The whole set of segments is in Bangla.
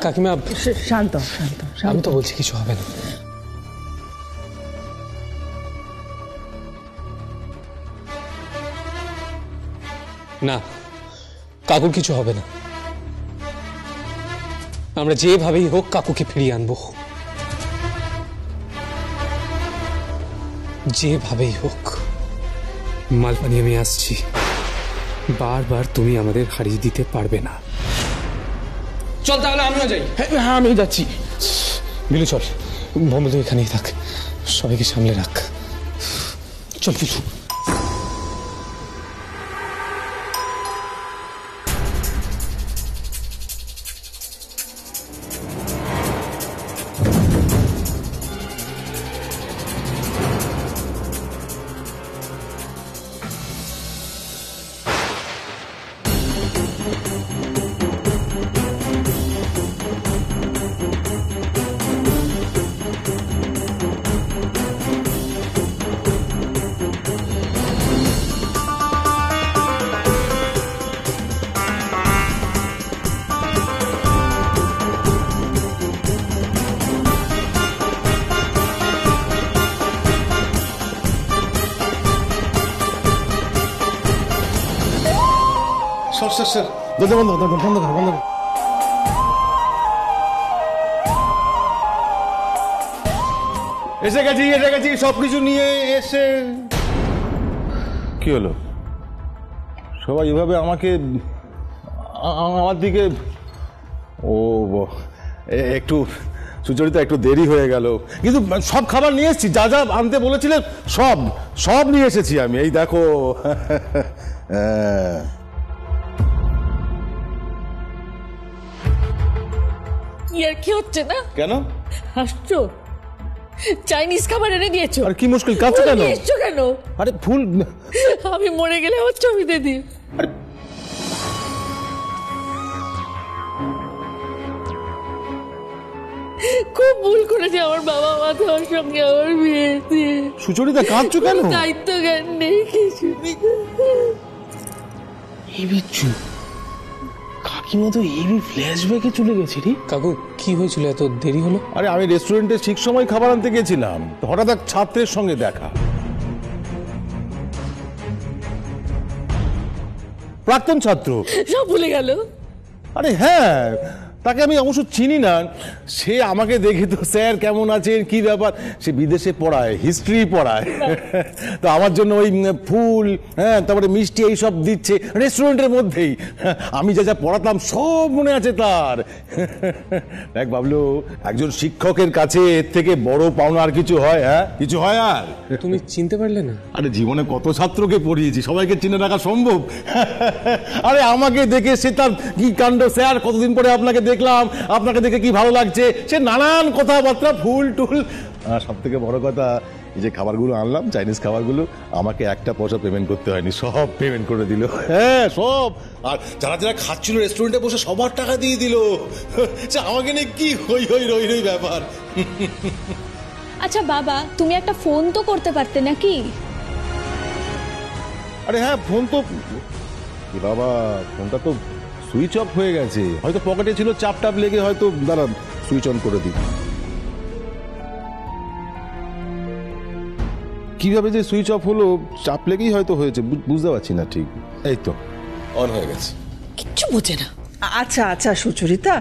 কাকিমা শান্ত শান্ত, আমি তো বলছি কিছু হবে না। না, কাকুর কিছু হবে না। আমরা যেভাবেই হোক কাকুকে ফিরিয়ে আনবো, যেভাবেই হোক। মালপানি আমি আসছি, বারবার তুমি আমাদের হারিয়ে দিতে পারবে না। চল তাহলে আমিও যাই। হ্যাঁ আমিও যাচ্ছি। বিলু চল, ভম্বল তুই এখানেই থাক, সবাইকে সামলে রাখ। চল বিলু। স্যার দরজা বন্ধ বন্ধ বন্ধ কর বন্ধ কর। এসে গেছি সবকিছু নিয়ে এসে। কি হলো সবাই এভাবে আমাকে আমার দিকে? ও একটু সুচরিতা একটু দেরি হয়ে গেল, কিন্তু সব খাবার নিয়ে এসেছি, যা যা আনতে বলেছিলেন সব সব নিয়ে এসেছি আমি। এই দেখো। ইয়ার কি হচ্ছে না? কেন হাসছো? চাইনিজ খাবার এনে দিয়েছো? আর কি মুশকিল, কাঁদছো কেন? এসছো কেন? আরে ফুল, আমি মরে গেলে আমার ছবিতে দিই। খুব ভুল করেছে আমার বাবা মা তোমার সঙ্গে আমার বিয়ে দিয়ে। সুচরিতা কাঁদছো কেন? দায়িত্ব জ্ঞান নেই কিছু। এই বিচ্ছু, কাকিমা তো এই ফ্ল্যাশব্যাকে চলে গেছে রে। কাকু কি হয়েছিল, এত দেরি হলো? আরে আমি রেস্টুরেন্টে ঠিক সময় খাবার আনতে গেছিলাম, হঠাৎ এক ছাত্রের সঙ্গে দেখা। প্রাক্তন ছাত্র। সব ভুলে গেল? আরে হ্যাঁ, তাকে আমি অবশ্য চিনি না। সে আমাকে দেখে তো স্যার কেমন আছেন, কি ব্যাপার, সে বিদেশে পড়ায়, হিস্ট্রি পড়ায়। তো আমার জন্য ওই ফুল, হ্যাঁ, তারপরে মিষ্টি এইসব দিচ্ছে রেস্টুরেন্টের মধ্যেই। আমি যা যা পড়াতাম সব মনে আছে তার। দেখ বাবলু, একজন শিক্ষকের কাছে এর থেকে বড় পাওনা আর কিছু হয়? হ্যাঁ, কিছু হয়? আর তুমি চিনতে পারলে না? আরে জীবনে কত ছাত্রকে পড়িয়েছি, সবাইকে চিনে রাখা সম্ভব? আরে আমাকে দেখে সে তার কি কাণ্ড, স্যার কতদিন পরে আপনাকে দেখলাম, আপনাকে দেখে কি ভালো লাগছে, সে নানান কথাবার্তা, ফুল টুল। সব থেকে বড় কথা, এই যে খাবারগুলো আনলাম, চাইনিজ খাবারগুলো, আমাকে একটা পয়সা পেমেন্ট করতে হয়নি, সব পেমেন্ট করে দিল। হ্যাঁ সব। আর যারা যারা খাচ্ছিল রেস্টুরেন্টে বসে সবার টাকা দিয়ে দিল। আমাকে নিয়ে কি হই হই রই রই ব্যাপার। আচ্ছা বাবা, তুমি একটা ফোন তো করতে পারতে নাকি? আরে হ্যাঁ, ফোন তো, বাবা ফোনটা তো সুইচ অফ হয়ে গেছে, হয়তো পকেটে ছিল, চাপ টাপ লেগে হয়তো, দাঁড়া সুইচ অন করে দিই। কিভাবে যে সুইচ অফ হলো, চাপ লেগেই হয়তো হয়েছে, বুঝতে পারছি না ঠিক। এই তো অন হয়ে গেছে। কিচ্ছু বোঝে না। আচ্ছা আচ্ছা সুচরিতা,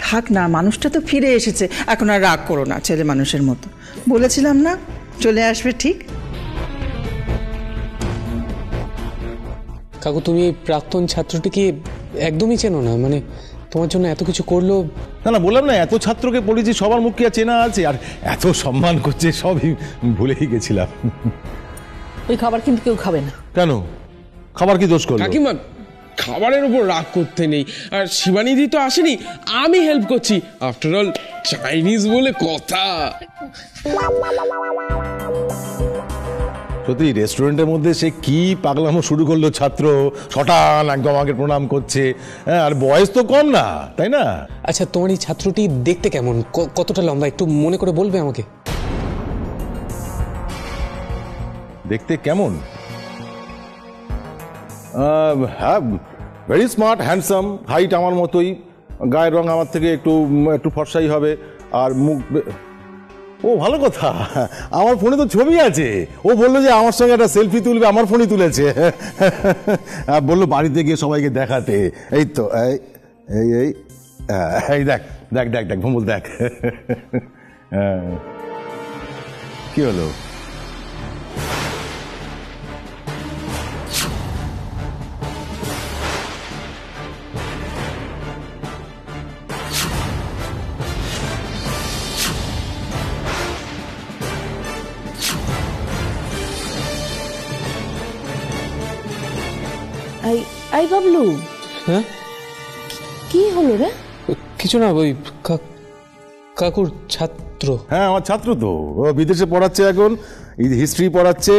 থাক না, মানুষটা তো ফিরে এসেছে, এখন আর রাগ করো না ছেলে মানুষের মতো। বলেছিলাম না চলে আসবে ঠিক। কাকু তুমি এই প্রাক্তন ছাত্রটিকে একদমই চেনো না? মানে তোমার জন্য এত কিছু করলো। না না, বললাম না, এত ছাত্রকে পড়েছি, সবার মুখ কি আর চেনা আছে? আর এত সম্মান করছে, সবই ভুলেই গেছিলাম। ওই খাবার কিন্তু কেউ খাবে না। কেন? খাবার কি দোষ করলো? কাকিমা, খাবারের উপর রাগ করতে নেই। আর শিবানিদি তো আসেনি, আমি হেল্প করছি। আফটার অল চাইনিজ বলে কথা। সত্যি রেস্টুরেন্টের মধ্যে সে কি পাগলামো শুরু করলো, ছাত্র শটান একদম আমাকে প্রণাম করছে। হ্যাঁ, আর বয়স তো কম না, তাই না? আচ্ছা তোমার এই ছাত্রটি দেখতে কেমন, কতটা লম্বা, একটু মনে করে বলবে আমাকে? দেখতে কেমন? হ্যাঁ, ভেরি স্মার্ট, হ্যান্ডসাম, হাইট আমার মতোই, গায়ের রং আমার থেকে একটু একটু ফর্সাই হবে, আর মুখ ও ভালো কথা, আমার ফোনে তো ছবি আছে। ও বললো যে আমার সঙ্গে একটা সেলফি তুলবে, আমার ফোনই তুলেছে। বললো বাড়িতে গিয়ে সবাইকে দেখাতে। এই তো এই এই এই এই দেখ দেখ দেখ দেখ ভুমুল দেখ। কি হলো? আই বাবলু, হ্যাঁ কি হলো রে? কিছু না, ওই কাকুর ছাত্র। হ্যাঁ আমার ছাত্র তো, ও বিদেশে পড়াচ্ছে এখন, হিস্ট্রি পড়াচ্ছে।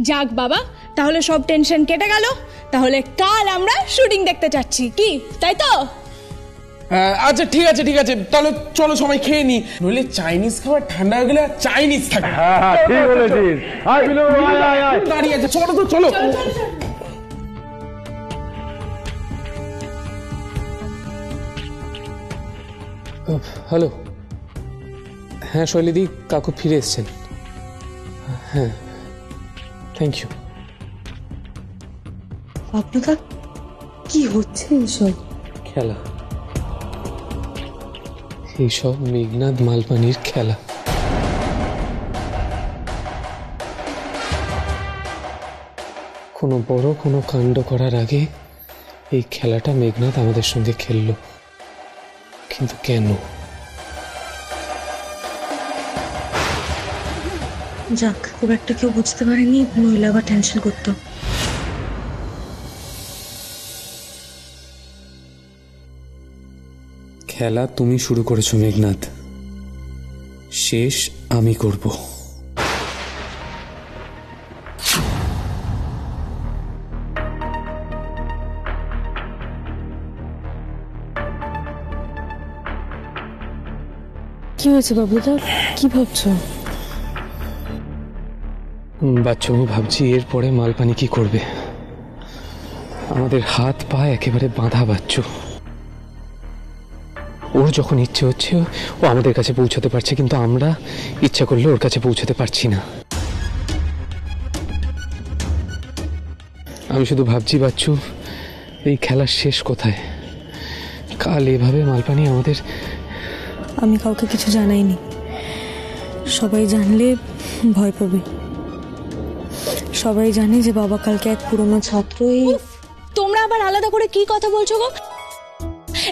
যাক বাবা, তাহলে সব টেনশন কেটে গেল। তাহলে কাল আমরা শুটিং দেখতে যাচ্ছি, কি তাই তো? আচ্ছা ঠিক আছে ঠিক আছে, তাহলে চলো সবাই খেয়ে নি, নইলে চাইনিজ খাবার ঠান্ডা হয়ে গেলে আর চাইনিজ থাকে। ঠিক বলেছিস। দাঁড়িয়ে আছে, চলো তো চলো। হ্যালো, হ্যাঁ শৈলীদি, কাকু ফিরে এসছেন। হ্যাঁ, থ্যাংক ইউ। আপনার কি হচ্ছে এসব? খেলা, এইসব মেঘনাদ মালপানির খেলা। কোনো বড় কোনো কাণ্ড করার আগে এই খেলাটা মেঘনাদ আমাদের সঙ্গে খেললো, কিন্তু কেন? যাক, খুব একটা কেউ বুঝতে পারেনি, নইলে আবার টেনশন করতো। খেলা তুমি শুরু করেছো মেঘনাদ, শেষ আমি করব। কি হয়েছে বাবুদা, কি ভাবছো? বাচ্চা, আমি ভাবছি এরপরে মালপানি কি করবে। আমাদের হাত পা একেবারে বাঁধা বাচ্চু। ওর যখন ইচ্ছে হচ্ছে ও আমাদের কাছে পৌঁছাতে পারছে, কিন্তু আমরা ইচ্ছা করলে ওর কাছে পৌঁছাতে পারছি না। আমি শুধু ভাবছি বাচ্চু, এই খেলার শেষ কোথায়? কাল এভাবে মালপানি আমাদের... আমি কাউকে কিছু জানাইনি, সবাই জানলে ভয় পাবে। সবাই জানে যে বাবা কালকে এক পুরনো ছাত্র। তোমরা আবার আলাদা করে কি কথা বলছো গো?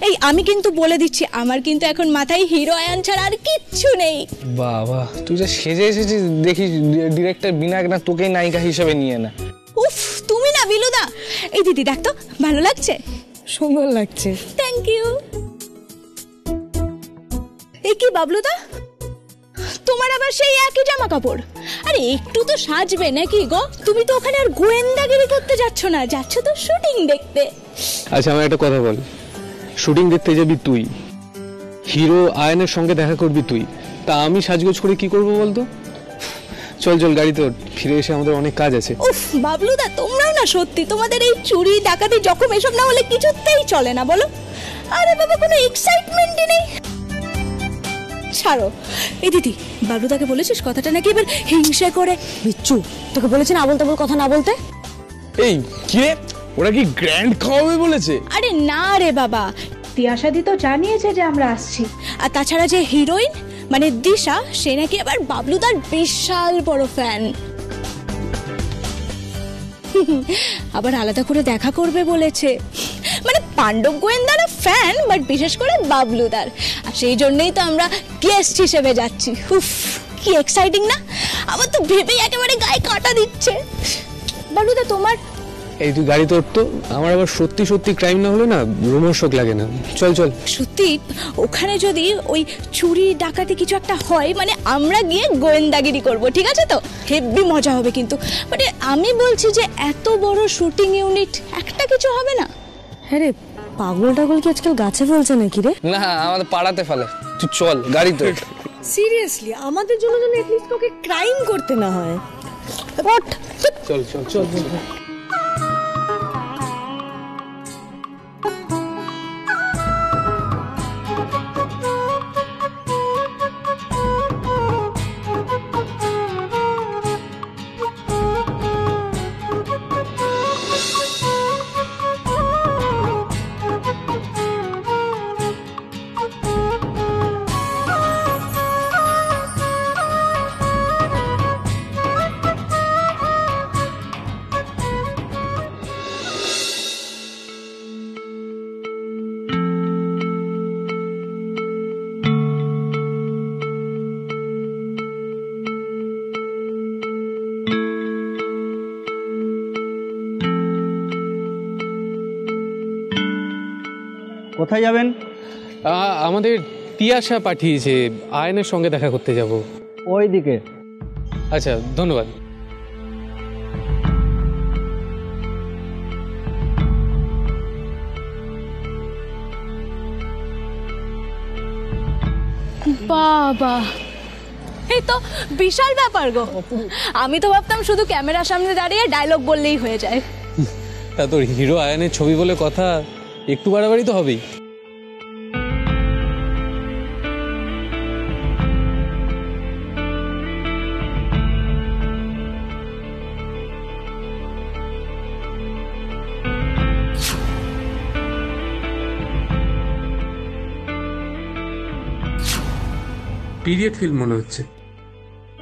এই আমি কিন্তু বলে দিচ্ছি, আমার কিন্তু এখন মাথায় হিরোয়ান ছাড়া আর কিচ্ছু নেই। বাবা, তুই যা সেজে এসেছিস, দেখি ডিরেক্টর বিনা না তোকেই নায়িকা হিসেবে নিয়ে না। উফ, তুমি না বিলুদা। এই দিদি দেখ তো, ভালো লাগছে? সুন্দর লাগছে। Thank you. এই কি বাবলুদা, তোমার আবার সেই একই জামা কাপড়? আরে একটু তো সাজবে নাকি গো? তুমি তো ওখানে আর গোয়েন্দাগিরি করতে যাচ্ছ না, যাচ্ছ তো শুটিং দেখতে। আচ্ছা আমার একটা কথা বল, শুটিং দেখতে যাবি তুই, হিরো আয়নের সঙ্গে দেখা করবি তুই, তা আমি সাজগোজ করে কি করবো বলতো? চল চল গাড়িতে ওঠ, ফিরে এসে আমাদের অনেক কাজ আছে। উফ বাবলুদা, তোমরাও না সত্যি, তোমাদের এই চুরি ডাকাতি জখম এসব না হলে কিছুতেই চলে না বলো। আরে বাবা, কোনো এক্সাইটমেন্টই নেই। ছাড়ো। এই দিদি, বাবলুদাকে বলেছিস কথাটা নাকি এবার হিংসা করে? বিচ্ছু, তোকে বলেছি না আবল তাবল কথা না বলতে। এই কি রে, ওরা কি গ্র্যান্ড খাওয়াবে বলেছে? আরে না রে বাবা, তিয়াশাদি তো জানিয়েছে যে আমরা আসছি। আর তাছাড়া যে হিরোইন মানে দিশা, সে নাকি আবার বাবলুদার বিশাল বড় ফ্যান। আবার আলাদা করে দেখা করবে বলেছে। মানে পাণ্ডব গোয়েন্দারা ফ্যান, বাট বিশেষ করে বাবলুদার। আর সেই জন্যই তো আমরা গেস্ট হিসেবে যাচ্ছি। উফ, কি এক্সাইটিং না! আমার তো ভেবেই একেবারে গায়ে কাঁটা দিচ্ছে। বাবলুদা তোমার... এই তুই গাড়ি তোর তো, আমার আবার সত্যি সত্যি ক্রাইম না হলে না রোমাঞ্চক লাগে না। চল চল। সত্যি ওখানে যদি ওই চুরি ডাকাতি কিছু একটা হয়, মানে আমরা গিয়ে গোয়েন্দাগিরি করব, ঠিক আছে তো? হেব্বি মজা হবে কিন্তু। বাট আমি বলছি যে এত বড় শুটিং ইউনিট, একটা কিছু হবে না? হ্যাঁ রে, পাগল টাগল কি আজকাল গাছে ফেলছে নাকি রে? না, আমাদের পাড়াতে ফেলে। তুই চল গাড়িতে ওঠ। সিরিয়াসলি, আমাদের জন্য যেন এটলিস্ট তোকে ক্রাইম করতে না হয়। চল চল চল। কোথায় যাবেন? আমাদের তিয়াশা পাঠিয়েছে, আয়নের সঙ্গে দেখা করতে যাব। ওই দিকে। আচ্ছা, ধন্যবাদ। বাবা, এই তো বিশাল ব্যাপার গো। আমি তো ভাবতাম শুধু ক্যামেরার সামনে দাঁড়িয়ে ডায়লগ বললেই হয়ে যায়। তা তোর হিরো আয়নের ছবি বলে কথা, একটু বাড়াবাড়ি তো হবেই। পিরিয়ড ফিল্ম মনে হচ্ছে।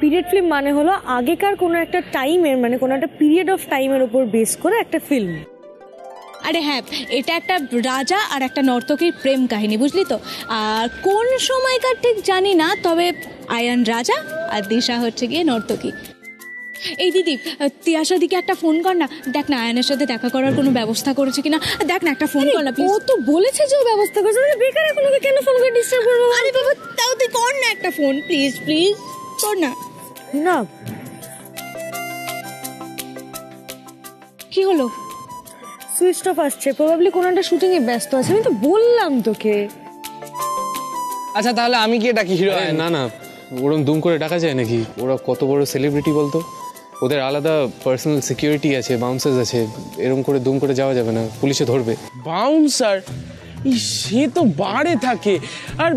পিরিয়ড ফিল্ম মানে হলো আগেকার কোনো একটা টাইমের, মানে কোনো একটা পিরিয়ড অফ টাইমের উপর বেস করে একটা ফিল্ম। আরে হ্যাঁ, এটা একটা রাজা আর একটা নর্তকীর প্রেম কাহিনী, বুঝলি তো। আর কোন সময়কার ঠিক জানি না, তবে আয়ান রাজা আর দিশা হচ্ছে গিয়ে নর্তকী। এই দিদি, তিয়াশার দিকে একটা ফোন কর না, দেখ না আয়ানের সাথে দেখা করার কোনো ব্যবস্থা করেছে কিনা। দেখ না, একটা ফোন কর না প্লিজ। ও তো বলেছে যে ও ব্যবস্থা করছে, বেকার এখন ওকে কেন ফোন করে ডিস্টার্ব করবো? আরে বাবা, তাও তুই কর না একটা ফোন, প্লিজ প্লিজ কর না। না, কি হলো? সুইচ অফ আসছে, প্রবাবলি কোনো একটা শুটিং এ ব্যস্ত আছে। আমি তো বললাম তোকে। আচ্ছা তাহলে আমি কি ডাকি হিরো? না না, ওরম দুম করে ডাকা যায় নাকি? ওরা কত বড় সেলিব্রিটি বলতো, ওদের আলাদা পার্সোনাল সিকিউরিটি আছে, বাউন্সার্স আছে। এরকম করে দুম করে যাওয়া যাবে না, পুলিশে ধরবে। বাউন্সার? সে তো বারে থাকে, আর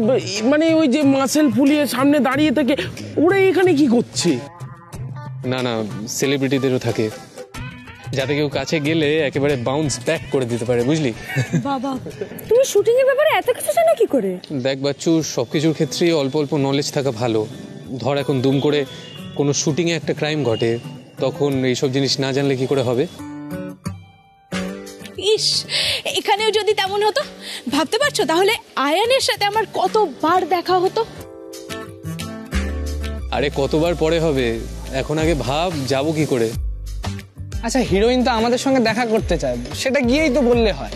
মানে ওই যে মাসেল ফুলিয়ে সামনে দাঁড়িয়ে থাকে, ওরা এখানে কি করছে? না না, সেলিব্রিটিদেরও থাকে, যাতে কেউ কাছে গেলে একেবারে বাউন্স ব্যাক করে দিতে পারে, বুঝলি? বাবা, তুমি শুটিং এর ব্যাপারে এত কিছু জানো কি করে? দেখ বাচ্চু, সবকিছুর ক্ষেত্রেই অল্প অল্প নলেজ থাকা ভালো। ধর এখন দুম করে কোনো শুটিংয়ে একটা ক্রাইম ঘটে, তখন এইসব জিনিস না জানলে কি করে হবে? ইস, এখানেও যদি তেমন হতো, ভাবতে পারছো তাহলে আয়ানের সাথে আমার কতবার দেখা হতো। আরে কতবার পরে হবে, এখন আগে ভাব যাবো কি করে। আচ্ছা, হিরোইন তো আমাদের সঙ্গে দেখা করতে চায়, সেটা গিয়েই তো বললে হয়।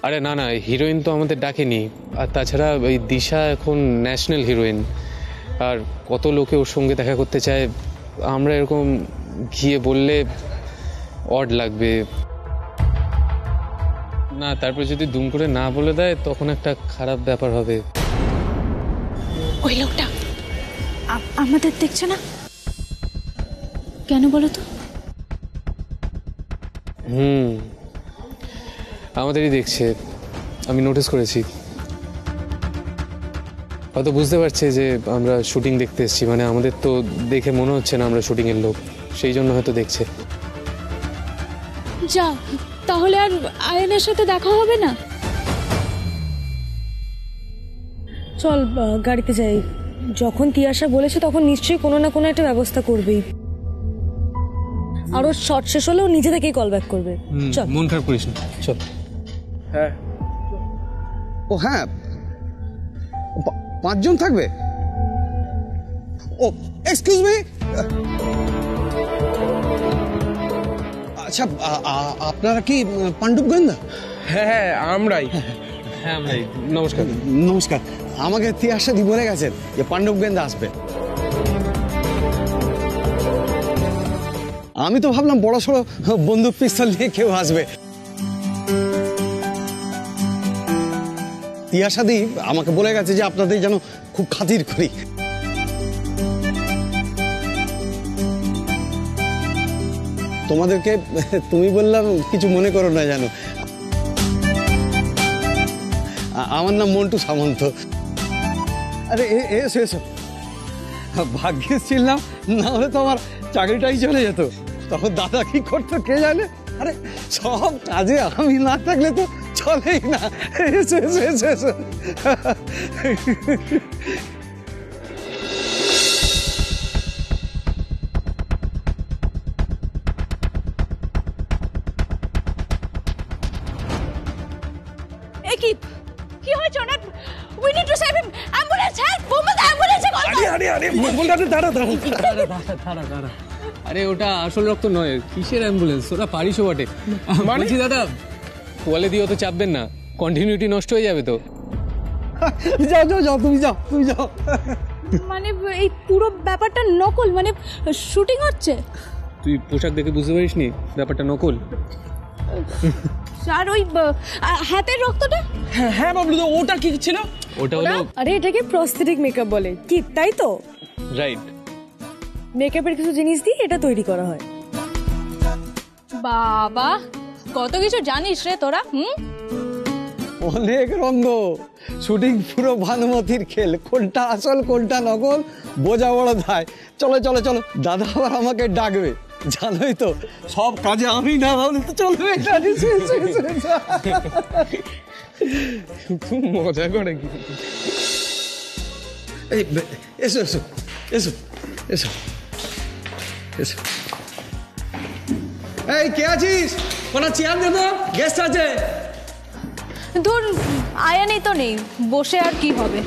আরে না না, হিরোইন তো আমাদের ডাকেনি। আর তাছাড়া ওই দিশা এখন ন্যাশনাল হিরোইন, আর কত লোকে ওর সঙ্গে দেখা করতে চায়। আমরা এরকম গিয়ে বললে অড লাগবে না, তারপর যদি দুম করে না বলে দেয় তখন একটা খারাপ ব্যাপার হবে। ওই লোকটা আমাদের দেখছে না কেন বলো তো? আমাদেরই দেখছে, আমি নোটিস করেছি। হয়তো বুঝতে পারছে যে আমরা শুটিং দেখতে এসেছি, মানে আমাদের তো দেখে মনে হচ্ছে না আমরা শুটিং এর লোক, সেই জন্য হয়তো দেখছে। যা, তাহলে আর আয়নের সাথে দেখা হবে না। চল গাড়িতে যাই। যখন তিয়াশা বলেছে তখন নিশ্চয়ই কোনো না কোনো একটা ব্যবস্থা করবেই। আর ওর শট শেষ হলেও নিজে থেকেই কল ব্যাক করবে। চল, মন খারাপ করিস না, চল। হ্যাঁ, ও হ্যাঁ, 5 জন থাকবে। ও এক্সকিউজ মি, আচ্ছা আপনারা কি পাণ্ডব গোয়েন্দা? হ্যাঁ আমরাই। হ্যাঁ আমরাই। নমস্কার। নমস্কার, আমাকে তিয়াশা দি বলে গেছেন যে পাণ্ডব গোয়েন্দা আসবে। আমি তো ভাবলাম বড় সড়ো বন্দুক পিস্তল নিয়ে কেউ আসবে। তিয়াশা দি আমাকে বলে গেছে যে আপনাদের যেন খুব খাতির করি। তোমাদেরকে তুমি বললাম, কিছু মনে করো না জানো। আমার নাম মন্টু সামন্ত। আরে এসো এসো, ভাগ্যে ছিলাম, না হলে তো আমার চাকরিটাই চলে যেত। তখন দাদা কি করতো কে জানে। আরে সব কাজে আমি না থাকলে তো চলেই না। এসো এসো এসো এসো। কি হয়েছে ওনার? We need to save him. Ambulance, help! বোম্বা, অ্যাম্বুলেন্সে কল করো। আরে দাঁড়া। আরে ওটা আসল রক্ত নয়, কিসের অ্যাম্বুলেন্স? ওরা পারিসও বটে। বলছি দাদা, কোয়ালে দিয়ে তো চাপবেন না, কন্টিনিউটি নষ্ট হয়ে যাবে তো। যাও যাও যাও, তুমি যাও, তুমি যাও। মানে এই পুরো ব্যাপারটা নকল, মানে শুটিং হচ্ছে? তুই পোশাক দেখে বুঝতে পারিস নি ব্যাপারটা নকল? আর ওই হাতের রক্তটা? হ্যাঁ বাবলু, ওটা কি ছিল? ওটা হলো, আরে এটাকে প্রস্থেটিক মেকআপ বলে, কি তাই তো? রাইট। মেকআপের কিছু জিনিস দিয়ে এটা তৈরি করা হয়। বাবা, কত কিছু জানিস রে তোরা। অনেক রঙ্গ, শুটিং পুরো ভানুমতির খেল, কোনটা আসল কোনটা নকল বোঝা বড় দায়। চলো চলো চলো, দাদা আবার আমাকে ডাকবে, জানোই তো সব কাজে আমি না ভাবলে তো চলবে। খুব মজা করে কি। এই এসো এসো এসো এসো এসো। এই কে আছিস? কোনা চেয়ার দে তো, গেস্ট আছে। ধুর, আয়ানই তো নেই, বসে আর কি হবে।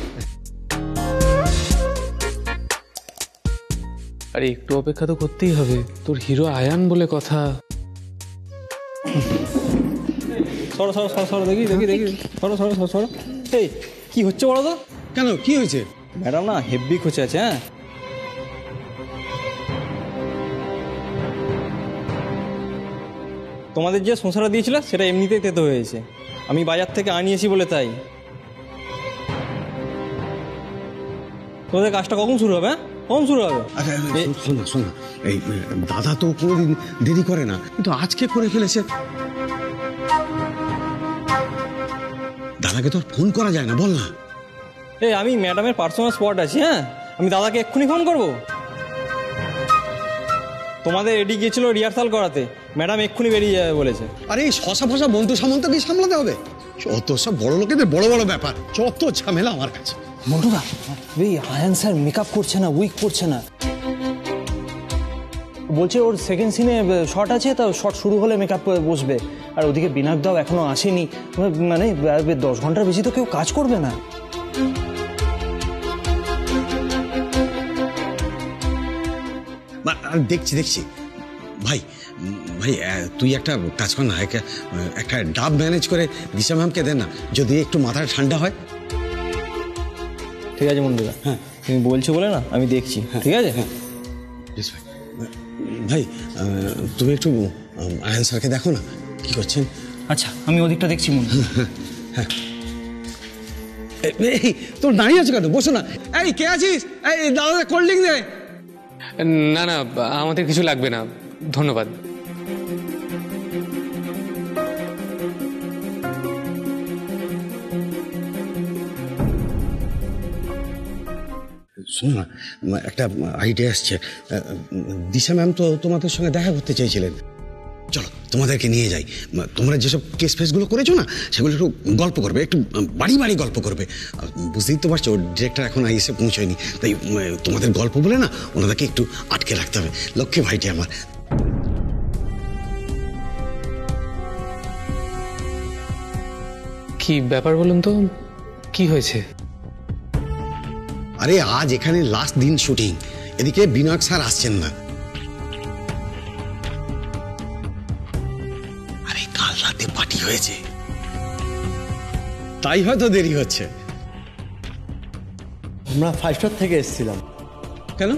আরে একটু অপেক্ষা তো করতেই হবে, তোর হিরো আয়ান বলে কথা। সরো সরো সরো সরো, দেখি দেখি দেখি, সরো সরো সরো সরো। এই কি হচ্ছে বলো তো? কেন কি হয়েছে? ম্যাডাম না হেভি খোঁচে আছে। হ্যাঁ, তোমাদের যে সংসারটা দিয়েছিল সেটা এমনিতেই তেতো হয়েছে, আমি বাজার থেকে আনিয়েছি বলে তাই। তোমাদের কাজটা কখন শুরু হবে? কখন শুরু হবে? শোনা শোনা, এই দাদা তো কোনোদিন দেরি করে না, কিন্তু আজকে করে ফেলেছে। দাদাকে তো ফোন করা যায় না, বল না। এই আমি ম্যাডামের পার্সোনাল স্পট আছি। হ্যাঁ, আমি দাদাকে এক্ষুনি ফোন করব। তোমাদের এডি গিয়েছিল রিহার্সাল করাতে, ম্যাডাম এক্ষুনি বেরিয়ে যাবে বলেছে। আরে এই শশা ফসা বন্ধু সামন্তকে সামলাতে হবে, যত সব বড় লোকেদের বড় বড় ব্যাপার, যত ঝামেলা আমার কাছে। মন্টুদা, ওই আয়ান স্যার মেকআপ করছে না, উইক করছে না, বলছে ওর সেকেন্ড সিনে শট আছে, তা শট শুরু হলে মেকআপ বসবে। আর ওদিকে বিনায়কদাও এখনো আসেনি, মানে 10 ঘন্টার বেশি তো কেউ কাজ করবে না। দেখছি দেখছি ভাই, ভাই তুই একটা কাজ কর না, একটা ডাব ম্যানেজ করে দিশা ম্যামকে দেন না, যদি একটু মাথাটা ঠান্ডা হয়। ঠিক আছে মন্টুদা, হ্যাঁ তুমি বলছো বলে না, আমি দেখছি। ঠিক আছে, হ্যাঁ ভাই তুমি একটু আয়ান স্যারকে দেখো না কি করছেন। আচ্ছা, আমি ওদিকটা দেখছি মন্টু। হ্যাঁ, এই তোর দাঁড়িয়ে আছো কেন? বসো না। এই কে আছিস? এই দাদা কোল্ড ড্রিঙ্ক দে। না না, আমাদের কিছু লাগবে না, ধন্যবাদ। শোনো না, একটা আইডিয়া আসছে। দিশা ম্যাম তো তোমাদের সঙ্গে দেখা করতে চাইছিলেন, চলো তোমাদেরকে নিয়ে যাই। তোমরা যেসব কেস ফেসগুলো করেছো না, সেগুলো একটু গল্প করবে, একটু বাড়ি বাড়ি গল্প করবে। বুঝতেই তো পারছো ডিরেক্টর এখন এসে পৌঁছয়নি, তাই তোমাদের গল্প বলে না ওনাদেরকে একটু আটকে রাখতে হবে। লক্ষ্মী ভাইটি আমার। কি ব্যাপার বলুন তো, কি হয়েছে? আরে আজ এখানে লাস্ট দিন শুটিং, এদিকে বিনায়ক স্যার আসছেন না। আরে কাল রাতে পার্টি হয়েছে, তাই হয়তো দেরি হচ্ছে। আমরা 5 স্টার থেকে এসেছিলাম। কেন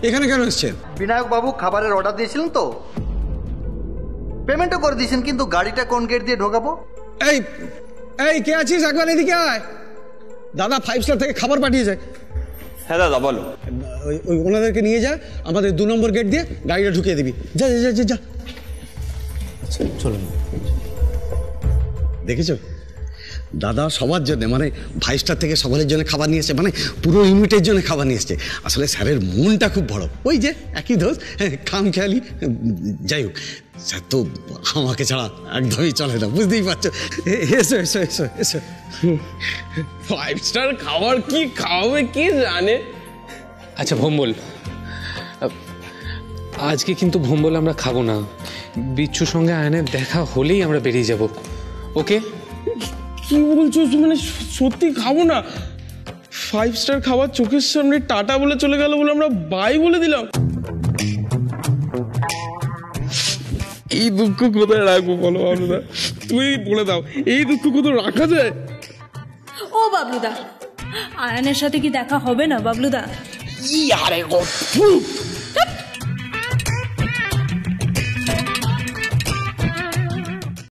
এখানে কেন এসছেন? বিনায়ক বাবু খাবারের অর্ডার দিয়েছিলেন তো, পেমেন্টও করে দিয়েছেন, কিন্তু গাড়িটা কোন গেট দিয়ে ঢোকাবো? এই এই কে আছিস? একবার এদিকে আয়। দাদা 5 স্টার থেকে খাবার পাঠিয়ে যায়। হ্যাঁ দাদা বলো। ওই ওনাদেরকে নিয়ে যা, আমাদের 2 নম্বর গেট দিয়ে গাড়িটা ঢুকিয়ে দিবি। যা যা যা যা। আচ্ছা চলুন। দেখেছো দাদা সবার জন্য, মানে 5 স্টার থেকে সকলের জন্য খাবার নিয়ে এসছে, মানে পুরো ইউনিটের জন্য খাবার নিয়ে এসছে। আসলে স্যারের মনটা খুব বড়, ওই যে একই দোষ, খাম খেয়ালি। যাই হোক, স্যার তো আমাকে ছাড়া একদমই চলে না, বুঝতেই পারছো। এসো এসো এসো এসো। 5 স্টার খাবার কি খাওয়াবে কি জানে। আচ্ছা ভোম্বল, আজকে কিন্তু ভোম্বল আমরা খাবো না, বিচ্ছুর সঙ্গে আয়নের দেখা হলেই আমরা বেরিয়ে যাব। ওকে? কি বলছো? মানে সত্যি খাবো না? 5 স্টার খাবার চোখের সামনে টাটা বলে চলে গেল বলে আমরা বাই বলে দিলাম। এই দুঃখ কোথায় রাখবো বলো আমরা? তুই বলে দাও, এই দুঃখ কত রাখা যায়? ও বাবলুদা, আয়ানের সাথে কি দেখা হবে না বাবলুদা? আরে